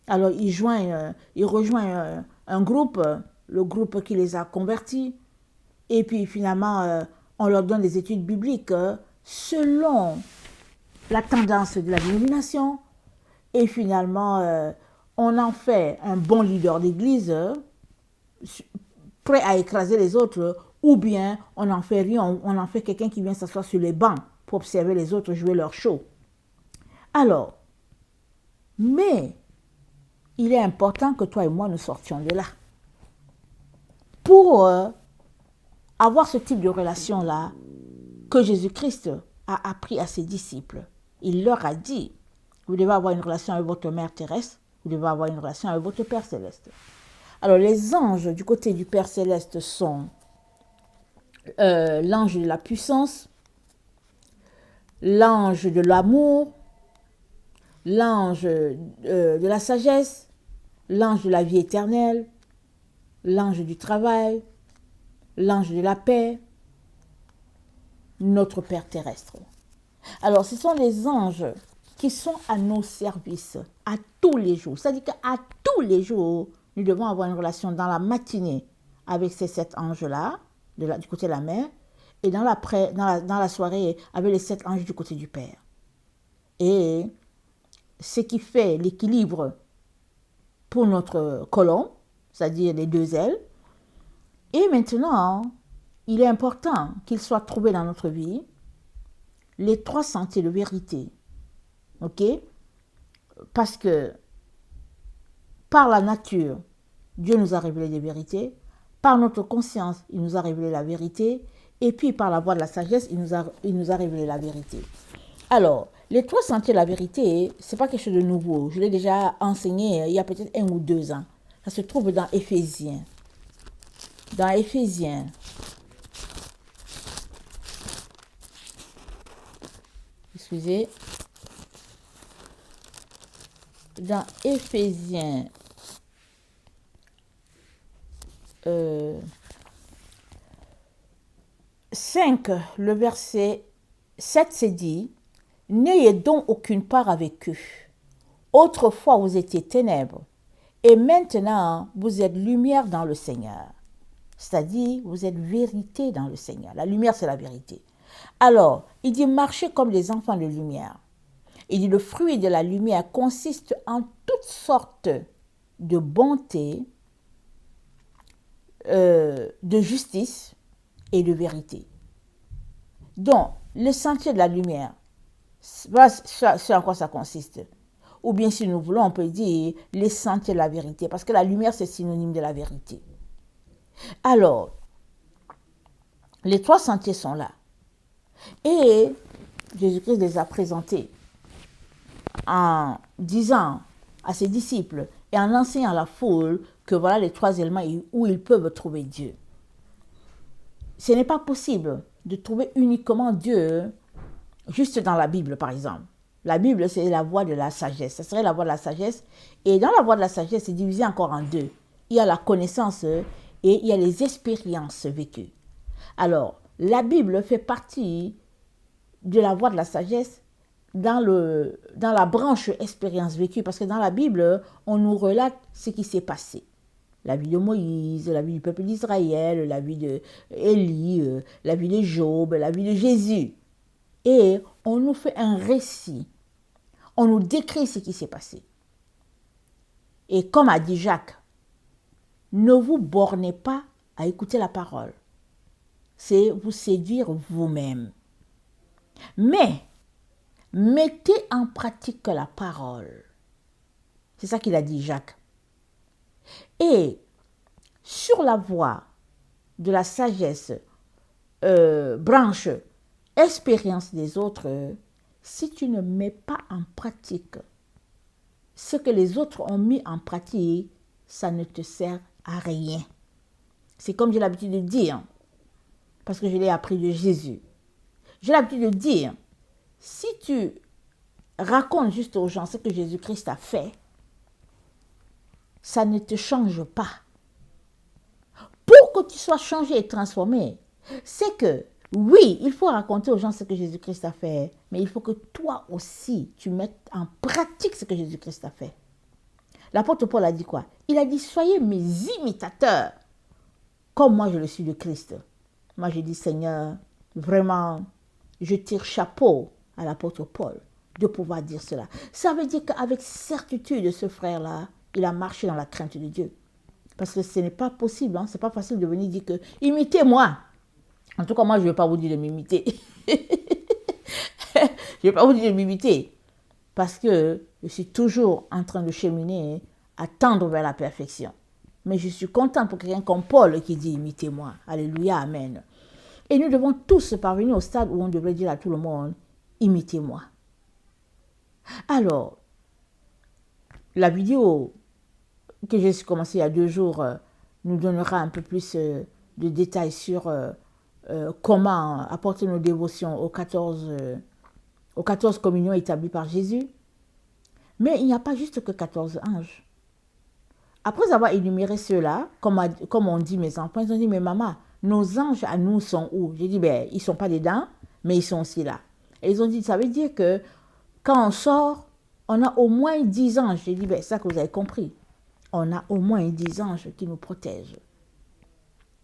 Alors ils rejoignent un groupe, le groupe qui les a convertis, et puis finalement on leur donne des études bibliques selon la tendance de la dénomination, et finalement on en fait un bon leader d'église, prêt à écraser les autres, ou bien on n'en fait rien, on en fait quelqu'un qui vient s'asseoir sur les bancs pour observer les autres jouer leur show. Alors, mais il est important que toi et moi nous sortions de là. Pour avoir ce type de relation-là que Jésus-Christ a appris à ses disciples, il leur a dit, vous devez avoir une relation avec votre mère terrestre, vous devez avoir une relation avec votre Père céleste. Alors les anges du côté du Père céleste sont l'ange de la puissance, l'ange de l'amour, l'ange de la sagesse, l'ange de la vie éternelle, l'ange du travail, l'ange de la paix, notre Père terrestre. Alors, ce sont les anges qui sont à nos services à tous les jours. C'est-à-dire qu'à tous les jours, nous devons avoir une relation dans la matinée avec ces 7 anges-là, du côté de la mère, et dans la soirée avec les 7 anges du côté du Père. Et ce qui fait l'équilibre pour notre colon, c'est-à-dire les 2 ailes. Et maintenant, il est important qu'il soit trouvé dans notre vie les 3 sentiers de vérité. Ok? Parce que par la nature, Dieu nous a révélé des vérités. Par notre conscience, il nous a révélé la vérité. Et puis par la voie de la sagesse, il nous a révélé la vérité. Alors, les 3 sentiers de la vérité, ce n'est pas quelque chose de nouveau. Je l'ai déjà enseigné il y a peut-être 1 ou 2 ans. Ça se trouve dans Éphésiens. Dans Éphésiens, excusez, dans Éphésiens 5, le verset 7, c'est dit, « N'ayez donc aucune part avec eux. Autrefois, vous étiez ténèbres, et maintenant, vous êtes lumière dans le Seigneur. » C'est-à-dire, vous êtes vérité dans le Seigneur. La lumière, c'est la vérité. Alors, il dit, marchez comme des enfants de lumière. Il dit, le fruit de la lumière consiste en toutes sortes de bonté, de justice et de vérité. Donc, le sentier de la lumière, voilà ce en quoi ça consiste. Ou bien, si nous voulons, on peut dire les sentiers de la vérité, parce que la lumière, c'est synonyme de la vérité. Alors, les 3 sentiers sont là. Et Jésus-Christ les a présentés en disant à ses disciples et en enseignant à la foule que voilà les 3 éléments où ils peuvent trouver Dieu. Ce n'est pas possible de trouver uniquement Dieu juste dans la Bible, par exemple. La Bible, c'est la voie de la sagesse. Ça serait la voie de la sagesse. Et dans la voie de la sagesse, c'est divisé encore en 2. Il y a la connaissance et il y a les expériences vécues. Alors, la Bible fait partie de la voie de la sagesse dans la branche expérience vécue. Parce que dans la Bible, on nous relate ce qui s'est passé. La vie de Moïse, la vie du peuple d'Israël, la vie d'Élie, la vie de Job, la vie de Jésus. Et on nous fait un récit. On nous décrit ce qui s'est passé. Et comme a dit Jacques, ne vous bornez pas à écouter la parole. C'est vous séduire vous-même. Mais mettez en pratique la parole. C'est ça qu'il a dit, Jacques. Et sur la voie de la sagesse, branche, expérience des autres, si tu ne mets pas en pratique ce que les autres ont mis en pratique, ça ne te sert à rien. C'est comme j'ai l'habitude de dire, parce que je l'ai appris de Jésus. J'ai l'habitude de dire, si tu racontes juste aux gens ce que Jésus-Christ a fait, ça ne te change pas. Pour que tu sois changé et transformé, c'est que, oui, il faut raconter aux gens ce que Jésus-Christ a fait, mais il faut que toi aussi, tu mettes en pratique ce que Jésus-Christ a fait. L'apôtre Paul a dit quoi? Il a dit, soyez mes imitateurs, comme moi je le suis de Christ. Moi j'ai dit, Seigneur, vraiment, je tire chapeau à l'apôtre Paul de pouvoir dire cela. Ça veut dire qu'avec certitude, ce frère-là, il a marché dans la crainte de Dieu. Parce que ce n'est pas possible, ce n'est pas facile de venir dire que, imitez-moi. En tout cas, moi, je ne vais pas vous dire de m'imiter. Je ne vais pas vous dire de m'imiter. Parce que je suis toujours en train de cheminer, à tendre vers la perfection. Mais je suis contente pour quelqu'un comme Paul qui dit, imitez-moi. Alléluia, amen. Et nous devons tous parvenir au stade où on devrait dire à tout le monde, imitez-moi. Alors, la vidéo que j'ai commencé il y a 2 jours nous donnera un peu plus de détails sur comment apporter nos dévotions aux 14 communions établies par Jésus. Mais il n'y a pas juste que 14 anges. Après avoir énuméré ceux-là, comme on dit mes enfants, ils ont dit, mais maman, nos anges à nous sont où? J'ai dit, ben, ils ne sont pas dedans, mais ils sont aussi là. Et ils ont dit, ça veut dire que quand on sort, on a au moins 10 anges. J'ai dit, ben, c'est ça que vous avez compris. On a au moins 10 anges qui nous protègent.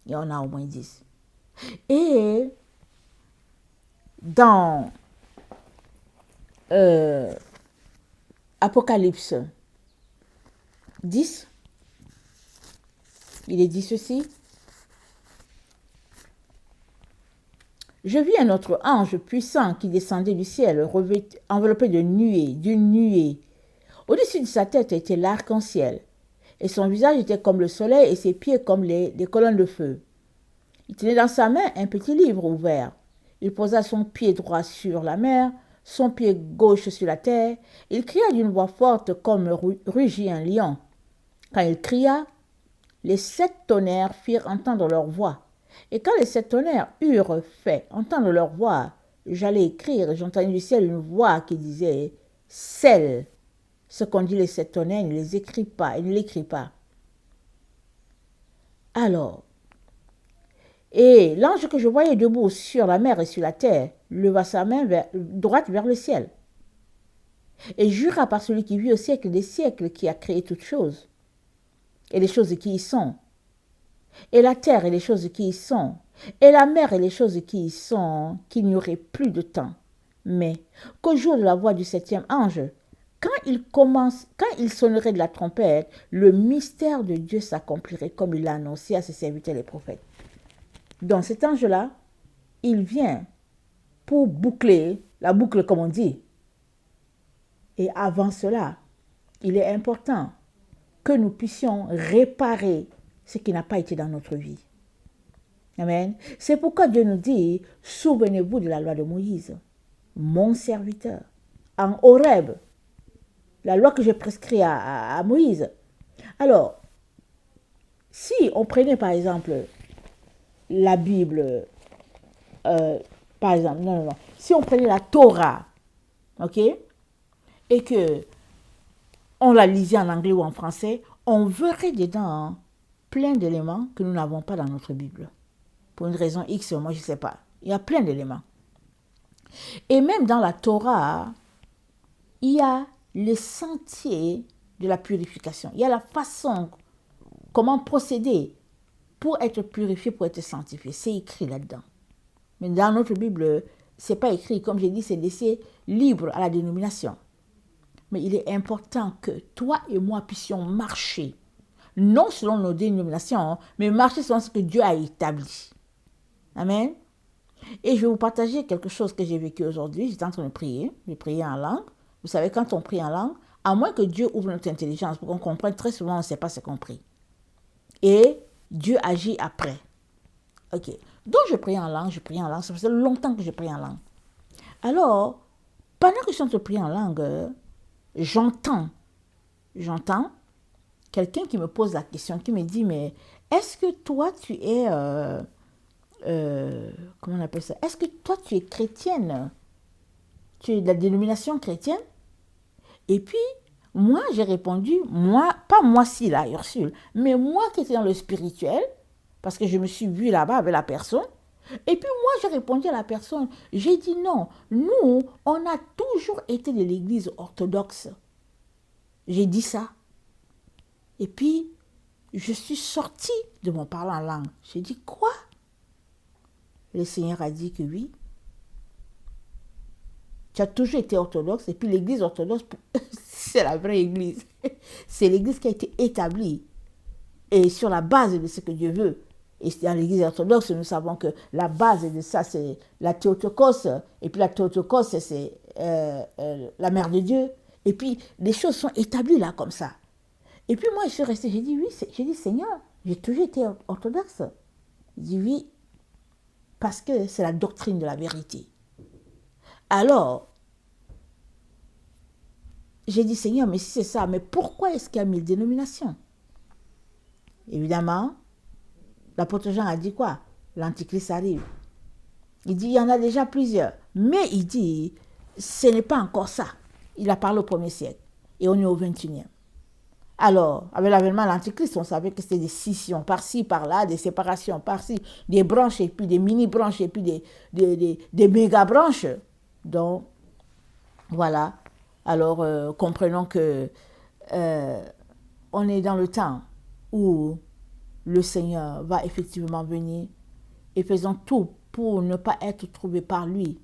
Et on a au moins 10. Et dans Apocalypse 10, il est dit ceci. Je vis un autre ange puissant qui descendait du ciel, enveloppé d'une nuée. Au-dessus de sa tête était l'arc-en-ciel, et son visage était comme le soleil et ses pieds comme des colonnes de feu. Il tenait dans sa main un petit livre ouvert. Il posa son pied droit sur la mer, son pied gauche sur la terre. Il cria d'une voix forte comme rugit un lion. Quand il cria, les 7 tonnerres firent entendre leur voix. Et quand les 7 tonnerres eurent fait entendre leur voix, j'allais écrire, et j'entendis du ciel une voix qui disait « Scelle ». Ce qu'ont dit les 7 tonnerres, il ne les écrit pas, il ne l'écrit pas. Alors, et l'ange que je voyais debout sur la mer et sur la terre leva sa main droite vers le ciel et jura par celui qui vit au siècle des siècles, qui a créé toutes choses, et les choses qui y sont, et la terre et les choses qui y sont, et la mer et les choses qui y sont, qu'il n'y aurait plus de temps, mais qu'au jour de la voix du 7e ange, quand il sonnerait de la trompette, le mystère de Dieu s'accomplirait comme il l'a annoncé à ses serviteurs les prophètes. Donc cet ange-là, il vient pour boucler la boucle comme on dit. Et avant cela, il est important que nous puissions réparer ce qui n'a pas été dans notre vie. Amen. C'est pourquoi Dieu nous dit, souvenez-vous de la loi de Moïse, mon serviteur, en Horeb, la loi que j'ai prescrite à Moïse. Alors, si on prenait par exemple la Bible, par exemple, non, si on prenait la Torah, ok, et que on la lisait en anglais ou en français, on verrait dedans plein d'éléments que nous n'avons pas dans notre Bible. Pour une raison X, moi je ne sais pas. Il y a plein d'éléments. Et même dans la Torah, il y a les sentiers de la purification. Il y a la façon, comment procéder pour être purifié, pour être sanctifié. C'est écrit là-dedans. Mais dans notre Bible, ce n'est pas écrit. Comme j'ai dit, c'est laissé libre à la dénomination. Mais il est important que toi et moi puissions marcher, non selon nos dénominations, mais marcher selon ce que Dieu a établi. Amen. Et je vais vous partager quelque chose que j'ai vécu aujourd'hui. J'étais en train de prier. J'ai prié en langue. Vous savez, quand on prie en langue, à moins que Dieu ouvre notre intelligence pour qu'on comprenne, très souvent, on ne sait pas ce qu'on prie. Et Dieu agit après. Ok. Donc, je priais en langue, je priais en langue. Ça faisait longtemps que je priais en langue. Alors, pendant que je suis en train de prier en langue, j'entends quelqu'un qui me pose la question, qui me dit, mais est-ce que toi, tu es... comment on appelle ça? Est-ce que toi, tu es chrétienne? Tu es de la dénomination chrétienne? Et puis, moi, j'ai répondu, moi, pas moi si là, Ursule, mais moi qui étais dans le spirituel, parce que je me suis vue là-bas avec la personne. Et puis moi, j'ai répondu à la personne, j'ai dit non, nous, on a toujours été de l'église orthodoxe. J'ai dit ça. Et puis, je suis sortie de mon parler en langue. J'ai dit quoi? Le Seigneur a dit que oui. Tu as toujours été orthodoxe. Et puis l'église orthodoxe, c'est la vraie église. C'est l'église qui a été établie. Et sur la base de ce que Dieu veut. Et dans l'église orthodoxe, nous savons que la base de ça, c'est la Théotokos. Et puis la Théotokos, c'est la mère de Dieu. Et puis les choses sont établies là, comme ça. Et puis moi, je suis restée, j'ai dit oui, j'ai dit Seigneur, j'ai toujours été orthodoxe. Il dit oui, parce que c'est la doctrine de la vérité. Alors, j'ai dit Seigneur, mais si c'est ça, mais pourquoi est-ce qu'il y a 1000 dénominations? Évidemment, l'apôtre Jean a dit quoi? L'antichrist arrive. Il dit, il y en a déjà plusieurs. Mais il dit, ce n'est pas encore ça. Il a parlé au 1er siècle. Et on est au 21e. Alors, avec l'avènement de l'antichrist, on savait que c'était des scissions par-ci, par-là, des séparations par-ci, des branches et puis des mini-branches et puis des méga-branches. Donc, voilà. Alors, comprenons que on est dans le temps où le Seigneur va effectivement venir et faisons tout pour ne pas être trouvé par lui,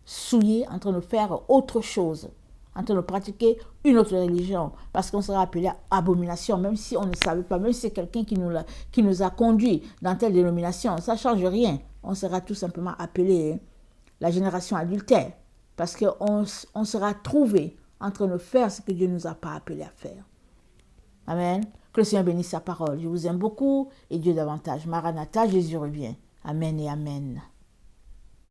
souillé, en train de faire autre chose, en train de pratiquer une autre religion, parce qu'on sera appelé à abomination, même si on ne savait pas, même si c'est quelqu'un qui nous a conduit dans telle dénomination, ça ne change rien. On sera tout simplement appelé la génération adultère, parce qu'on sera trouvé en train de faire ce que Dieu ne nous a pas appelé à faire. Amen. Que le Seigneur bénisse sa parole. Je vous aime beaucoup et Dieu davantage. Maranatha, Jésus revient. Amen et amen.